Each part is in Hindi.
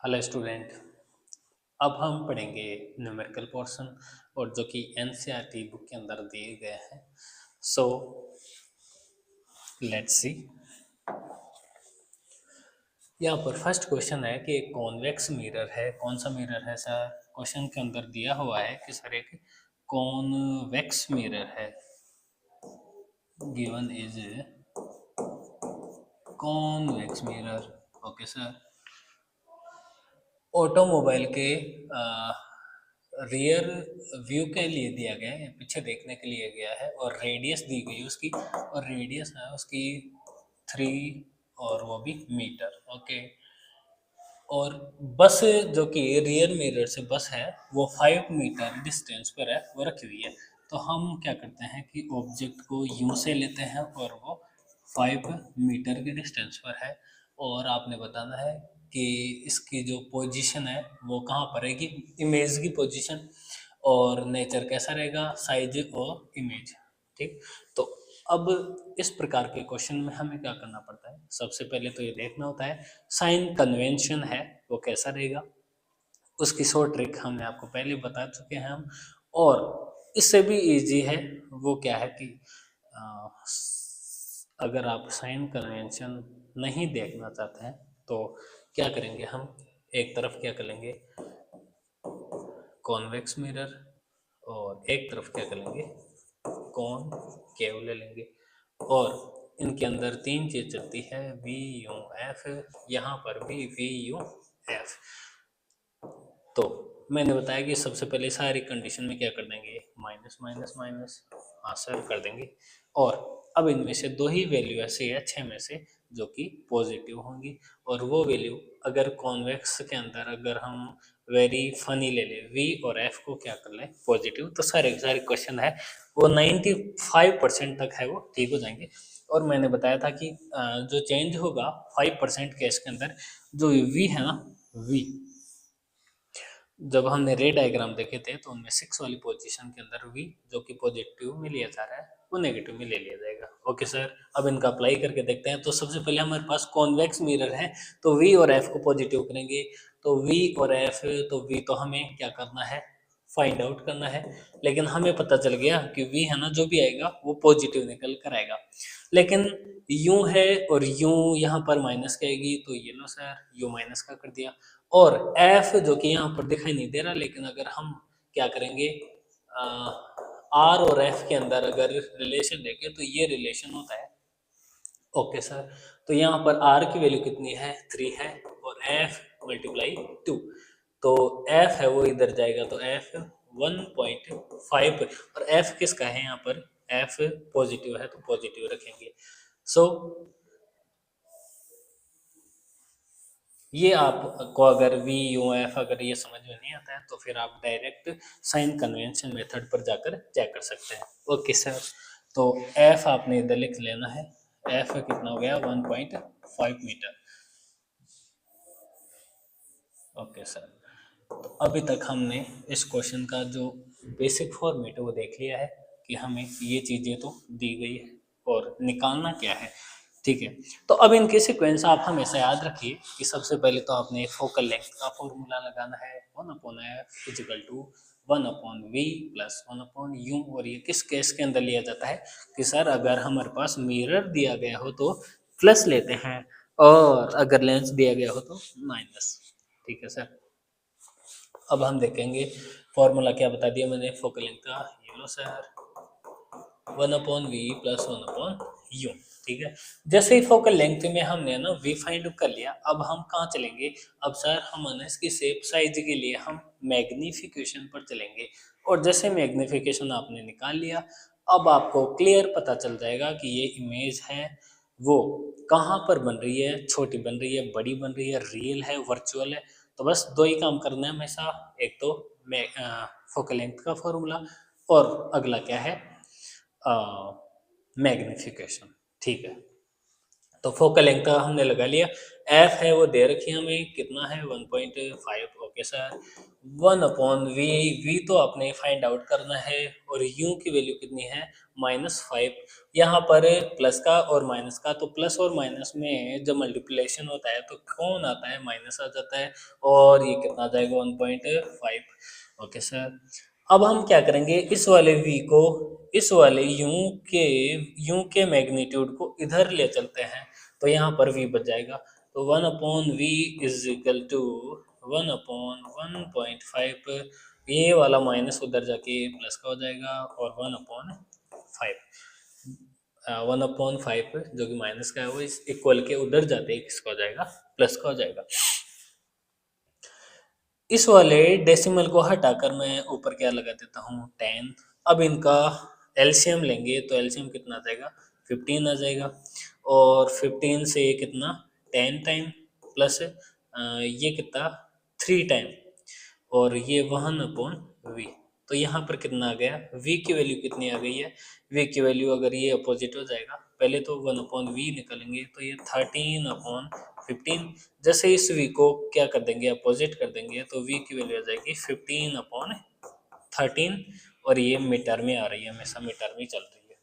Hello student. अब हम पढ़ेंगे न्यूमेरिकल पोर्शन और जो कि एनसीईआरटी बुक के अंदर दिए गए हैं। So let's see. यहाँ पर फर्स्ट क्वेश्चन है कि एक कॉन्वेक्स मिरर है। कौन सा मिरर है सर? क्वेश्चन के अंदर दिया हुआ है कि सर एक कॉन्वेक्स मिरर है। Given is convex mirror. Okay sir. Automobile के रियर व्यू के लिए दिया गया है, पीछे देखने के लिए गया है और रेडियस दी गई है उसकी, और रेडियस है उसकी 3 और वो भी मीटर। ओके। और बस जो कि रियर मिरर से बस है वो 5 मीटर डिस्टेंस पर है, वो रखी हुई है। तो हम क्या करते हैं कि ऑब्जेक्ट को यूं से लेते हैं और वो 5 मीटर के डिस्टेंस पर है, और आपने बताना है कि इसकी जो पोजीशन है वो कहाँ पर रहेगी, इमेज की पोजीशन, और नेचर कैसा रहेगा, साइज और इमेज। ठीक। तो अब इस प्रकार के क्वेश्चन में हमें क्या करना पड़ता है? सबसे पहले तो ये देखना होता है साइन कन्वेंशन है वो कैसा रहेगा। उसकी शॉर्ट ट्रिक हमने आपको पहले बता चुके हैं हम। और इससे भी इजी है वो क्या है कि अ, अगर आप साइन कन्वेंशन नहीं देखना चाहते हैं तो क्या करेंगे हम, एक तरफ क्या करेंगे कॉन्वेक्स मिरर, और एक तरफ क्या करेंगे कॉनकेव ले लेंगे, और इनके अंदर 3 चीज चलती है, वी यू एफ। यहाँ पर भी वी यू एफ। तो मैंने बताया कि सबसे पहले सारी कंडीशन में क्या कर देंगे, माइनस माइनस माइनस आंसर कर देंगे। और अब इनमें से 2 ही वैल्यू ऐसे है 6 में से जो कि पॉजिटिव होंगी, और वो वैल्यू अगर कॉन्वेक्स के अंदर अगर हम वेरी फनी ले लें वी और एफ को क्या कर लें पॉजिटिव, तो सारे सारे क्वेश्चन है वो 95% तक है वो ठीक हो जाएंगे। और मैंने बताया था कि जो चेंज होगा 5% केस के अंदर, जो वी है ना, वी जब हमने रे डायग्राम देखे थे तो उनमें 6 वाली पोजीशन के अंदर वी जो कि पॉजिटिव में लिया जा रहा है वो नेगेटिव में ले लिया जाएगा। Okay sir. अब इनका अप्लाई करके देखते हैं। तो सबसे पहले हमारे पास कॉन्वेक्स मिरर है, तो वी और एफ को पॉजिटिव करेंगे। तो वी और एफ, तो वी तो हमें क्या करना है, फाइंड आउट करना है। लेकिन हमें पता चल गया कि वी है ना जो भी आएगा वो पॉजिटिव निकल कर आएगा। लेकिन यू है और यू यहाँ पर माइनस की आएगी, तो ये लो सर यू माइनस का कर दिया। और एफ जो कि यहाँ पर दिखाई नहीं दे रहा, लेकिन अगर हम क्या करेंगे आर और एफ के अंदर अगर रिलेशन देखें तो ये रिलेशन होता है। Okay sir. तो यहाँ पर आर की वैल्यू कितनी है, 3 है, और एफ मल्टीप्लाई 2। तो एफ है वो इधर जाएगा, तो एफ 1.5, और एफ किसका है यहाँ पर, एफ पॉजिटिव है तो पॉजिटिव रखेंगे। सो ये आपको अगर वी यू एफ अगर ये समझ में नहीं आता है तो फिर आप डायरेक्ट साइन कन्वेंशन मेथड पर जाकर चेक कर सकते हैं। Okay sir. तो एफ आपने इधर लिख लेना है, एफ कितना हो गया 1.5 मीटर। Okay sir. तो अभी तक हमने इस क्वेश्चन का जो बेसिक फॉर्मेट है वो देख लिया है कि हमें ये चीज़ें तो दी गई है और निकालना क्या है। ठीक है। तो अब इनके सीक्वेंस आप हमेशा याद रखिए कि सबसे पहले तो आपने फोकल लेंथ का फॉर्मूला लगाना है, 1/f is equal to 1/v plus 1/u। और ये किस केस के अंदर लिया जाता है कि सर अगर हमारे पास मिरर दिया गया हो तो प्लस लेते हैं, और अगर लेंस दिया गया हो तो माइनस। ठीक है सर। अब हम देखेंगे फॉर्मूला क्या बता दिया मैंने फोकल लेंथ का, ये लो सर 1/v प्लस 1/u। ठीक है। जैसे ही फोकल लेंथ में हमने ना v फाइंड कर लिया, अब हम कहाँ चलेंगे, अब सर हम ना इसकी शेप साइज के लिए हम मैग्निफिकेशन पर चलेंगे। और जैसे मैग्निफिकेशन आपने निकाल लिया, अब आपको क्लियर पता चल जाएगा कि ये इमेज है वो कहाँ पर बन रही है, छोटी बन रही है, बड़ी बन रही है, रियल है, वर्चुअल है। तो बस 2 ही काम करना है हमेशा, एक तो फोकल लेंथ का फॉर्मूला, और अगला क्या है मैग्निफिकेशन। ठीक है। तो फोकल लेंथ का हमने लगा लिया। एफ है वो दे रखी है हमें, कितना है 1.5। ओके सर, 1/v, वी तो आपने फाइंड आउट करना है, और यू की वैल्यू कितनी है -5। यहाँ पर प्लस का और माइनस का, तो प्लस और माइनस में जब मल्टीप्लिकेशन होता है तो कौन आता है, माइनस आ जाता है, और ये कितना आ जाएगा 1.5। ओके सर, अब हम क्या करेंगे, इस वाले v को इस वाले u के मैग्नीट्यूड को इधर ले चलते हैं, तो यहाँ पर v बच जाएगा। तो 1/v इज इक्वल टू 1/1.5, ये वाला माइनस उधर जाके प्लस का हो जाएगा, और 1/5 जो कि माइनस का है वो इस इक्वल के उधर जाते ही किसका हो जाएगा, प्लस का हो जाएगा। इस वाले डेसिमल को हटाकर मैं ऊपर क्या लगा देता हूँ 10। अब इनका एलसीएम लेंगे तो एलसीएम कितना आ जाएगा, 15 आ जाएगा, और 15 से कितना 10 टाइम प्लस ये कितना 3 टाइम, और ये 1/v। तो यहाँ पर कितना आ गया, v की वैल्यू कितनी आ गई है, v की वैल्यू अगर ये अपोजिट हो जाएगा, पहले तो 1/v निकालेंगे तो ये 13/15। जैसे इस v को क्या कर देंगे, अपोजिट कर देंगे, तो v की वैल्यू आ जाएगी 15/13, और ये मीटर में आ रही है, हमेशा मीटर में चल रही है।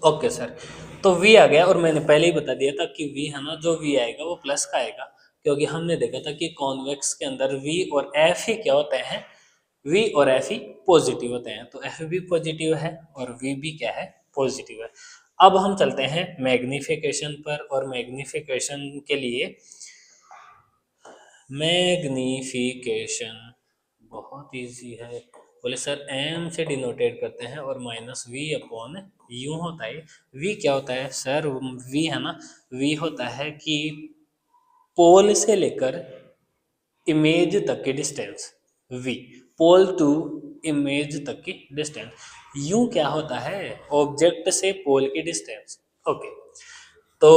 ओके सर, तो v आ गया, और मैंने पहले ही बता दिया था कि v है ना, जो v आएगा वो प्लस का आएगा, क्योंकि हमने देखा था कि कॉन्वेक्स के अंदर v और f ही क्या होते हैं, v और f ही पॉजिटिव होते हैं, तो f भी पॉजिटिव है और v भी क्या है, पॉजिटिव है। अब हम चलते हैं मैग्निफिकेशन पर, और मैग्निफिकेशन के लिए मैग्निफिकेशन बहुत इजी है। बोले सर एम से डिनोटेट करते हैं, और -v/u होता है। v क्या होता है सर, v है ना, v होता है कि पोल से लेकर इमेज तक की distance, v pole to image तक की डिस्टेंस। u क्या होता है, ऑब्जेक्ट से पोल की डिस्टेंस। ओके, तो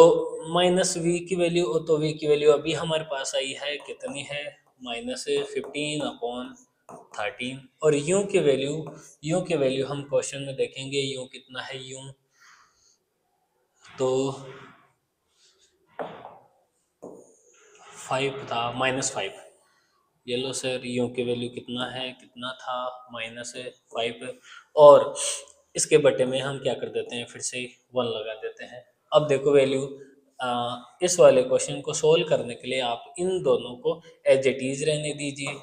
-v की वैल्यू, तो v की वैल्यू अभी हमारे पास आई है, कितनी है -15/13, और u की वैल्यू हम क्वेश्चन में देखेंगे, u कितना है, u तो 5 था, -5। ये लो सर, यू की वैल्यू कितना है, कितना था -5, और इसके बटे में हम क्या कर देते हैं, फिर से 1 लगा देते हैं। अब देखो वैल्यू, इस वाले क्वेश्चन को सोल्व करने के लिए आप इन दोनों को एज इट इज रहने दीजिए,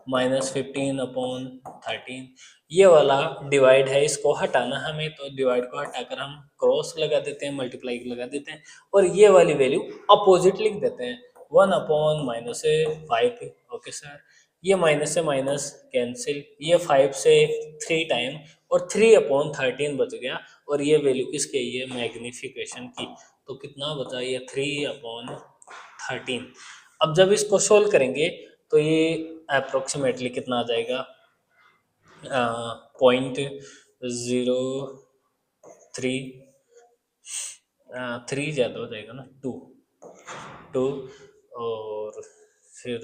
-15/13। ये वाला डिवाइड है, इसको हटाना हमें, तो डिवाइड को हटाकर हम क्रॉस लगा देते हैं, मल्टीप्लाई लगा देते हैं, और ये वाली वैल्यू अपोजिट लिख देते हैं, 1/-5। ओके सर, ये माइनस से माइनस कैंसिल, ये 5 से 3 टाइम, और 3/13 बच गया, और ये वैल्यू किसकी है, ये मैग्निफिकेशन की। तो कितना बचा, ये 3/13। अब जब इसको सोल्व करेंगे तो ये अप्रोक्सीमेटली कितना आ जाएगा, 0.03, 3 ज़्यादा हो जाएगा ना, 2, और फिर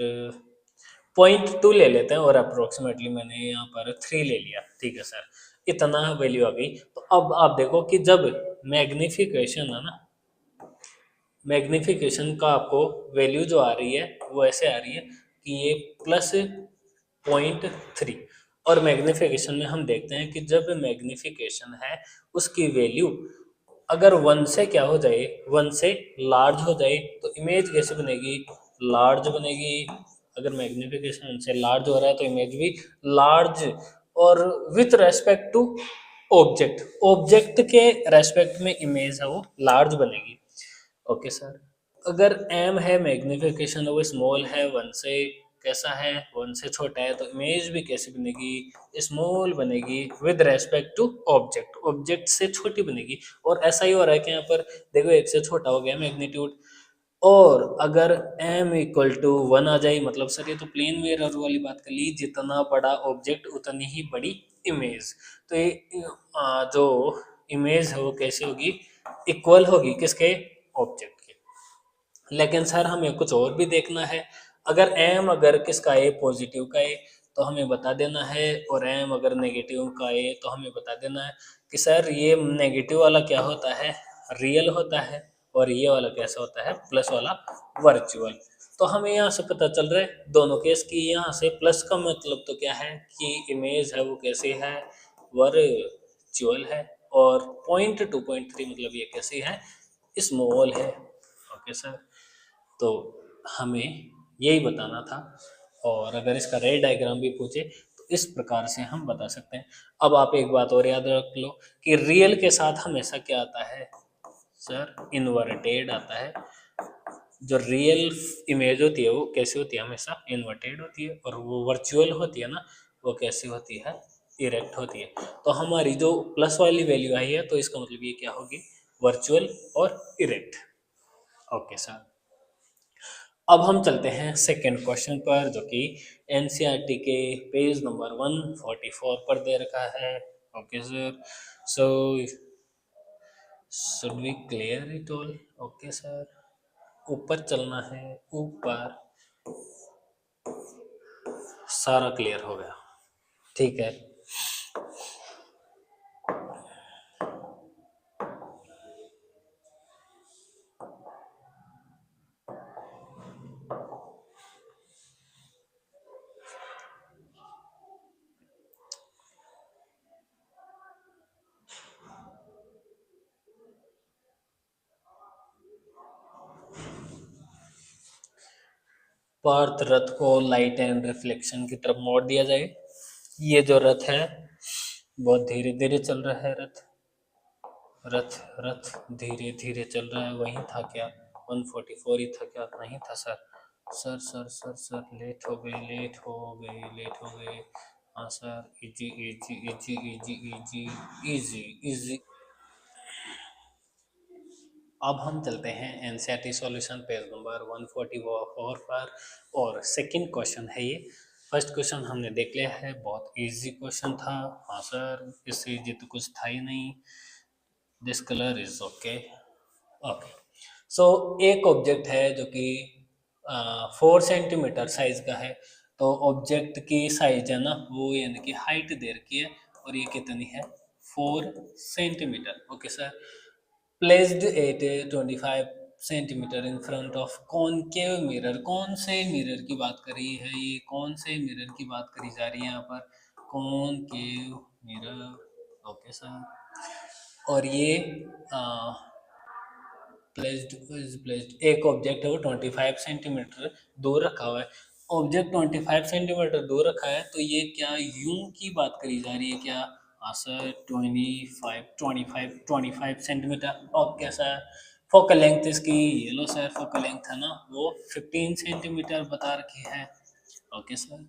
0.2 ले लेते हैं, और अप्रोक्सीमेटली मैंने यहाँ पर 3 ले लिया, ठीक है सर, इतना वैल्यू आ गई। तो अब आप देखो कि जब मैग्निफिकेशन है ना, मैग्निफिकेशन का आपको वैल्यू जो आ रही है वो ऐसे आ रही है कि ये +0.3, और मैग्निफिकेशन में हम देखते हैं कि जब मैग्निफिकेशन है उसकी वैल्यू अगर 1 से क्या हो जाए, 1 से लार्ज हो जाए, तो इमेज कैसे बनेगी, लार्ज बनेगी। अगर मैग्निफिकेशन 1 से लार्ज हो रहा है तो इमेज भी लार्ज, और with respect to object, object के रेस्पेक्ट में इमेज है वो लार्ज बनेगी। ओके सर, अगर एम है मैग्निफिकेशन, वो स्मॉल है, 1 से कैसा है, 1 से छोटा है, तो इमेज भी कैसी बनेगी, स्मॉल बनेगी with respect to object, object से छोटी बनेगी। और ऐसा ही हो रहा है कि यहाँ पर देखो 1 से छोटा हो गया मैग्नीट्यूड, और अगर m इक्वल टू 1 आ जाए, मतलब सर ये तो प्लेन मिरर वाली बात कर ली, जितना बड़ा ऑब्जेक्ट उतनी ही बड़ी इमेज। तो ये जो इमेज है वो कैसे होगी, इक्वल होगी किसके, ऑब्जेक्ट के। लेकिन सर हमें कुछ और भी देखना है, अगर m अगर किसका है, पॉजिटिव का है, तो हमें बता देना है, और m अगर नेगेटिव का है तो हमें बता देना है कि सर ये नेगेटिव वाला क्या होता है, रियल होता है, और ये वाला कैसा होता है, प्लस वाला वर्चुअल। तो हमें यहाँ से पता चल रहा है दोनों केस की, यहाँ से प्लस का मतलब तो क्या है कि इमेज है वो कैसी है, वर्चुअल है, और 0.2.3 मतलब ये कैसी है, स्मॉल है। ओके सर, तो हमें यही बताना था। और अगर इसका रे डायग्राम भी पूछे तो इस प्रकार से हम बता सकते हैं। अब आप एक बात और याद रख लो कि रियल के साथ हमेशा क्या आता है सर, इन्वर्टेड आता है। जो रियल इमेज होती है वो कैसी होती है, हमेशा इन्वर्टेड होती है, और वो वर्चुअल होती है ना, वो कैसी होती है, इरेक्ट होती है। तो हमारी जो प्लस वाली वैल्यू आई है तो इसका मतलब ये क्या होगी, वर्चुअल और इरेक्ट। ओके सर, अब हम चलते हैं सेकंड क्वेश्चन पर, जो कि एनसीईआरटी के पेज नंबर 144 पर दे रखा है। Okay sir, so should we clear it all. Okay sir, ऊपर चलना है, ऊपर सारा क्लियर हो गया, ठीक है। पार्थ रथ को लाइट एंड रिफ्लेक्शन की तरफ मोड़ दिया जाए। ये जो रथ है बहुत धीरे धीरे चल रहा है, रथ रथ रथ धीरे धीरे चल रहा है। वही था क्या, 144 ही था क्या, नहीं था sir. Sir sir sir sir late हो गई, लेट हो गई, लेट हो गई। हाँ sir, easy easy easy easy easy easy easy. अब हम चलते हैं एनसीईआरटी सॉल्यूशन पेज नंबर 144 पर, और सेकंड क्वेश्चन है ये। फर्स्ट क्वेश्चन हमने देख लिया है, बहुत इजी क्वेश्चन था। हाँ सर, इससे इजी तो कुछ था ही नहीं। This colour is okay. Okay, so एक ऑब्जेक्ट है जो कि 4 सेंटीमीटर साइज का है। तो ऑब्जेक्ट की साइज है ना वो, यानी कि हाइट दे रखी है, और ये कितनी है, 4 centimetre. Okay sir, placed at 25 centimetre in front of concave mirror. कौन से मिरर की बात करी है, ये कौन से मिरर की बात करी जा रही है यहाँ पर, कॉनकेव मिरर। ओके सर, और ये प्लेस्ड इज प्लेस्ड, एक ऑब्जेक्ट है वो 25 सेंटीमीटर दूर रखा हुआ है। ऑब्जेक्ट 25 सेंटीमीटर दूर रखा है, तो ये क्या यूं की बात करी जा रही है क्या, हाँ sir, 25 okay sir. Focal length इसकी, ये लो सर, फोकल लेंथ है ना वो 15 सेंटीमीटर बता रखी है। ओके सर,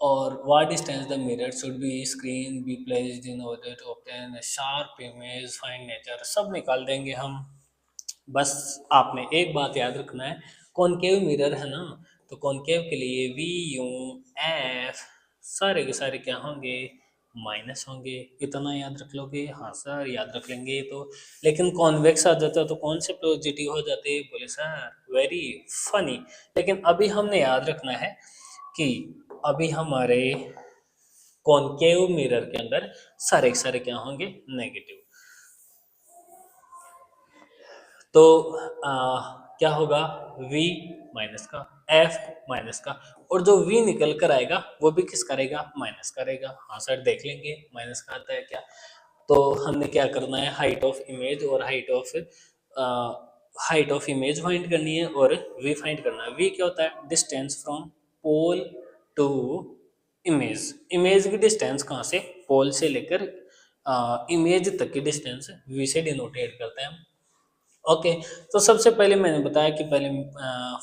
और what distance the mirror should be screen be placed in order to obtain a sharp image, find nature, सब निकाल देंगे हम। बस आपने एक बात याद रखना है, कॉनकेव मिरर है ना, तो कॉनकेव के लिए वी यू एफ सारे के सारे क्या होंगे, माइनस होंगे। इतना याद रख लोगे, हाँ सर याद रख लेंगे तो। लेकिन कॉन्वेक्स आ जाता तो कौन से पॉजिटिव हो जाते, बोले सर वेरी फनी। लेकिन अभी हमने याद रखना है कि अभी हमारे कॉनकेव मिरर के अंदर सारे के सारे क्या होंगे, नेगेटिव। तो क्या होगा, v माइनस का, f माइनस का, और जो v निकल कर आएगा वो भी किस करेगा, माइनस करेगा। हाँ सर देख लेंगे माइनस का आता है क्या। तो हमने क्या करना है, हाइट ऑफ इमेज और हाइट ऑफ इमेज फाइंड करनी है, और v फाइंड करना है। v क्या होता है, distance from pole to image. Image की डिस्टेंस कहाँ से, पोल से लेकर इमेज तक की डिस्टेंस v से डिनोटेट करते हैं हम। ओके, तो सबसे पहले मैंने बताया कि पहले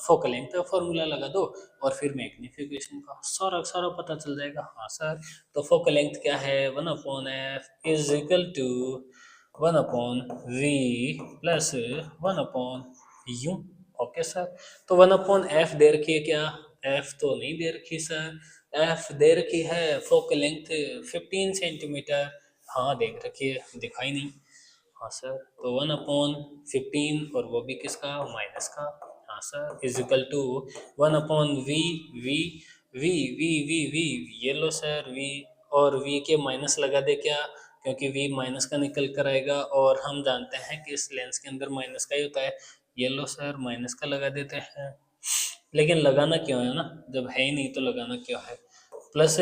फोकल लेंथ का फॉर्मूला लगा दो, और फिर मैग्नीफिकेशन का सारा सारा पता चल जाएगा। हाँ सर, तो फोकल लेंथ क्या है, 1/f is equal to 1/v plus 1/u। Okay sir, तो 1/f दे रखी है क्या, f तो नहीं दे रखी सर, f दे रखी है फोकल लेंथ 15 सेंटीमीटर। हाँ देख रखी है, दिखाई नहीं। हाँ सर, तो 1/15, और वो भी किसका, माइनस का। हाँ sir, is equal to 1/v, V V V V V, ये लो सर वी, और v के माइनस लगा दे क्या, क्योंकि v माइनस का निकल कर आएगा और हम जानते हैं कि इस लेंस के अंदर माइनस का ही होता है। ये लो सर माइनस का लगा देते हैं, लेकिन लगाना क्यों है ना, जब है ही नहीं तो लगाना क्यों है। प्लस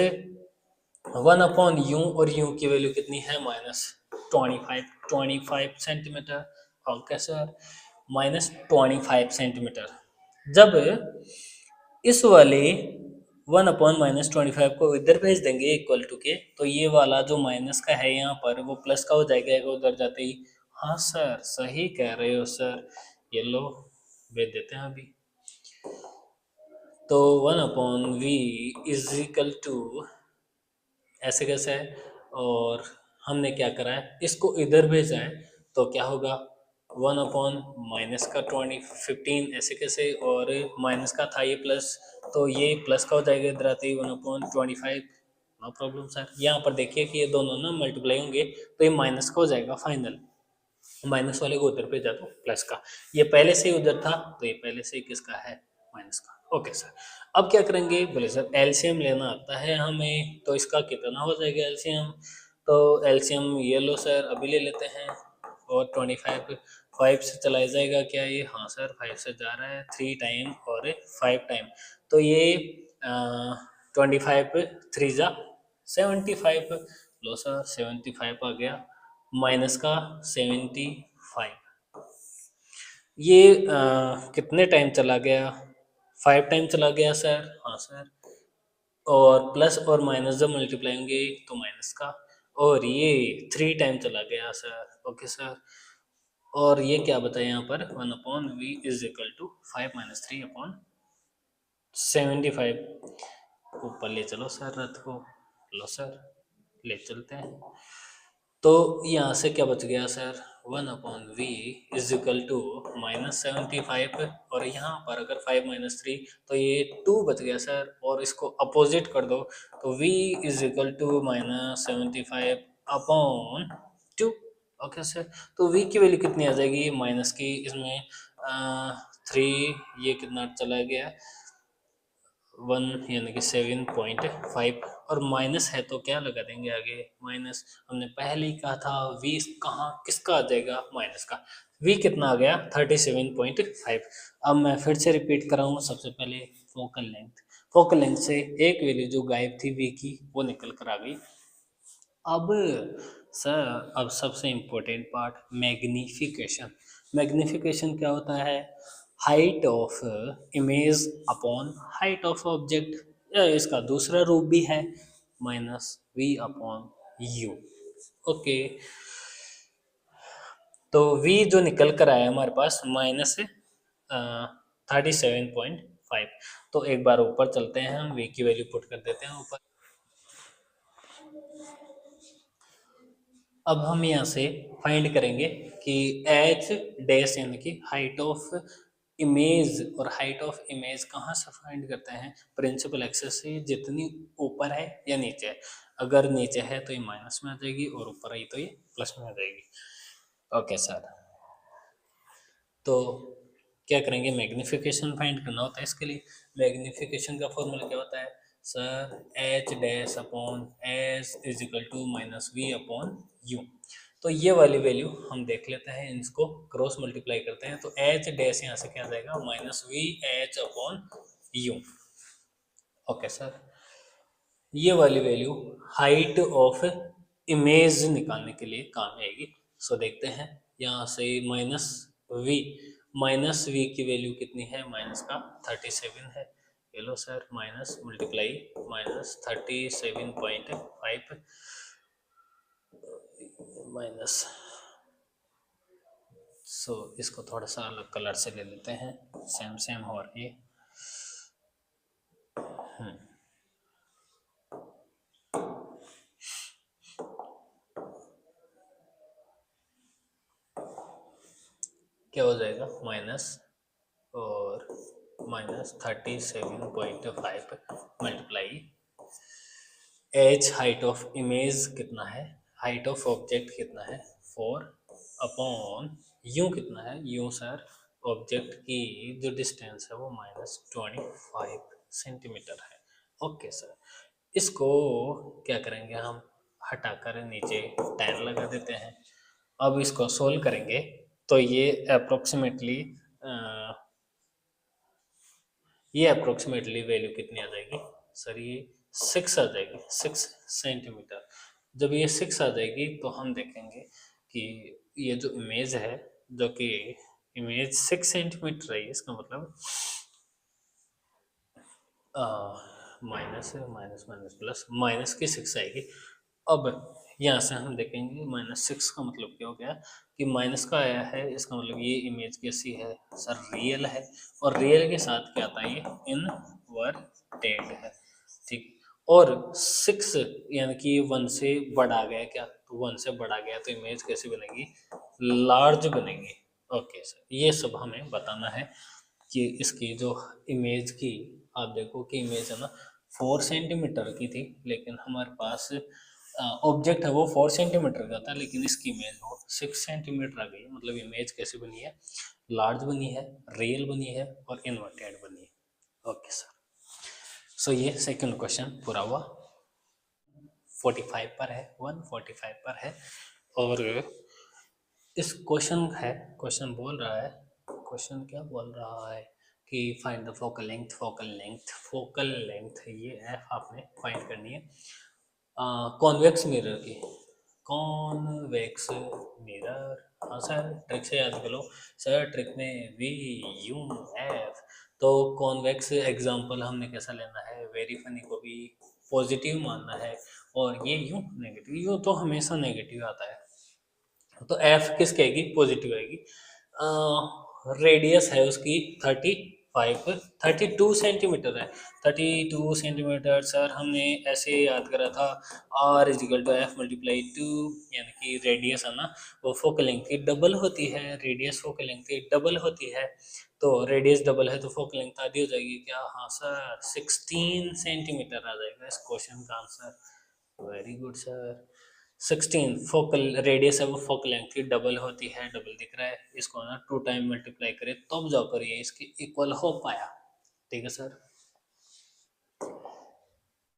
1/u और u की वैल्यू कितनी है -25 सेंटीमीटर। Okay sir, -25 centimetre. जब इस वाले 1/-25 को इधर भेज देंगे इक्वल टू के, तो ये वाला जो माइनस का है यहाँ पर वो प्लस का हो जाएगा उधर जाते ही। हाँ सर सही कह रहे हो सर, ये लो भेज देते हैं अभी। तो 1/v इज इक्वल टू ऐसे कैसे है, और हमने क्या करा है इसको इधर भेजा है, तो क्या होगा 1/-15 ऐसे कैसे, और माइनस का था ये प्लस, तो ये प्लस का हो जाएगा इधर आते ही 1/25। No problem sir. यहाँ पर देखिए कि ये दोनों ना मल्टीप्लाई होंगे तो ये माइनस का हो जाएगा फाइनल, माइनस वाले को उधर भेजा तो प्लस का, ये पहले से ही उधर था तो ये पहले से ही किसका है, माइनस का। ओके सर, अब क्या करेंगे, बोले सर एलसीएम लेना आता है हमें, तो इसका कितना हो जाएगा एलसीएम, तो एलसीएम ये लो सर अभी ले लेते हैं। और 25 5 से चला जाएगा क्या ये, हाँ सर 5 से जा रहा है 3 टाइम और 5 टाइम, तो ये 25 3 जा 75, लो सर 75 आ गया, माइनस का 75। ये कितने टाइम चला गया, 5 टाइम चला गया सर, हाँ सर। और प्लस और माइनस जब मल्टीप्लाई होंगे तो माइनस का, और ये 3 टाइम चला गया सर। ओके सर, और ये क्या बताया यहाँ पर 1/v इज इक्वल टू 5-3/75। ऊपर ले चलो सर रथ को, लो सर ले चलते हैं। तो यहाँ से क्या बच गया sir, 1/v is equal to -75, और यहाँ पर अगर 5-3 तो ये 2 बच गया सर, और इसको अपोजिट कर दो तो v is equal to -75/2। Okay sir, तो v की वैल्यू कितनी आ जाएगी, माइनस की इसमें 3, ये कितना चला गया 1 यानी कि 7.5, और माइनस है तो क्या लगा देंगे आगे माइनस, हमने पहले ही कहा था v कहाँ किसका आ जाएगा, माइनस का। v कितना आ गया 37.5। अब मैं फिर से रिपीट कराऊंगा, सबसे पहले फोकल लेंथ से एक वैल्यू जो गायब थी v की वो निकल कर आ गई। अब सर अब सबसे इम्पोर्टेंट पार्ट मैग्नीफिकेशन। मैग्नीफिकेशन क्या होता है, height of image upon height of object, या इसका दूसरा रूप भी है -v/u। ओके, तो v जो निकल कर आया हमारे पास -37.5। तो एक बार ऊपर चलते हैं, हम v की वैल्यू पुट कर देते हैं ऊपर। अब हम यहाँ से फाइंड करेंगे कि एच डैश यानी कि हाइट ऑफ इमेज, और हाइट ऑफ इमेज कहाँ से फाइंड करते हैं, प्रिंसिपल एक्सेस से, जितनी ऊपर है या नीचे है। अगर नीचे है तो ये माइनस में आ जाएगी, और ऊपर आई तो ये प्लस में आ जाएगी। ओके सर, तो क्या करेंगे, मैग्नीफिकेशन फाइंड करना होता है। इसके लिए मैग्नीफिकेशन का फॉर्मूला क्या होता है sir, H dash upon S is equal to -v/u। तो ये वाली वैल्यू हम देख लेते हैं, इसको क्रॉस मल्टीप्लाई करते हैं, तो एच डैश यहाँ से क्या आ जाएगा -vh/u। ओके सर, ये वाली वैल्यू हाइट ऑफ इमेज निकालने के लिए काम आएगी। सो देखते हैं यहाँ से -v, -v की वैल्यू कितनी है, माइनस का 37 है। ये लो सर माइनस मल्टीप्लाई -37.5 माइनस, सो इसको थोड़ा सा अलग कलर से ले लेते हैं, सेम सेम हो रही है। क्या हो जाएगा माइनस और -37.5 multiply H height of image कितना है, हाइट ऑफ ऑब्जेक्ट कितना है 4 अपॉन यू कितना है, यू सर ऑब्जेक्ट की जो डिस्टेंस है वो -25 सेंटीमीटर है। ओके सर, इसको क्या करेंगे हम, हटाकर नीचे 10 लगा देते हैं। अब इसको सोल्व करेंगे तो ये अप्रोक्सीमेटली वैल्यू कितनी आ जाएगी सर, ये 6 आ जाएगी, 6 सेंटीमीटर। जब ये 6 आ जाएगी तो हम देखेंगे कि ये जो इमेज है, जो कि इमेज 6 सेंटीमीटर है, इसका मतलब minus minus minus plus minus की 6 आएगी। अब यहाँ से हम देखेंगे -6 का मतलब क्या हो गया कि माइनस का आया है, इसका मतलब ये इमेज कैसी है सर, रियल है। और रियल के साथ क्या आता है, ये इनवर्टेड है, ठीक। और 6 यानी कि 1 से बढ़ा गया क्या, तो 1 से बढ़ा गया तो इमेज कैसी बनेगी, लार्ज बनेगी। ओके सर, ये सब हमें बताना है कि इसकी जो इमेज की, आप देखो कि इमेज है ना 4 सेंटीमीटर की थी, लेकिन हमारे पास ऑब्जेक्ट है वो 4 सेंटीमीटर का था, लेकिन इसकी इमेज वो 6 सेंटीमीटर आ गई। मतलब इमेज कैसी बनी है, लार्ज बनी है, रियल बनी है और इन्वर्टेड बनी है। ओके सर, सो ये सेकंड क्वेश्चन पूरा हुआ। 45 पर है, 145 पर है। और इस क्वेश्चन बोल रहा है, क्वेश्चन क्या बोल रहा है कि फाइंड द फोकल लेंथ ये एफ आपने फाइंड करनी है कॉन्वेक्स मिरर की। कॉन्वेक्स मिरर, हाँ सर, ट्रिक से याद करो सर, ट्रिक में वी यू एफ। तो कॉन्वेक्स एग्जांपल हमने कैसा लेना है, वेरी फनी को भी पॉजिटिव मानना है, और ये यू नेगेटिव, यू तो हमेशा नेगेटिव आता है, तो एफ किसकी आएगी, पॉजिटिव आएगी। रेडियस है उसकी 32 सेंटीमीटर है। 32 सेंटीमीटर सर हमने ऐसे याद करा था, R is equal to F multiply 2, यानी कि रेडियस है ना वो फोकल लेंथ की डबल होती है, रेडियस फोकल लेंथ की डबल होती है, तो रेडियस डबल है तो फोकल लेंथ आधी हो जाएगी क्या, हाँ सर 16 सेंटीमीटर आ जाएगा इस क्वेश्चन का answer. Very good sir. 16 focal radius है वो फोकल लेंथ की डबल होती है, डबल दिख रहा है, इसको ना 2 टाइम मल्टीप्लाई करें तब जाकर ये इसके इक्वल हो पाया, ठीक है सर।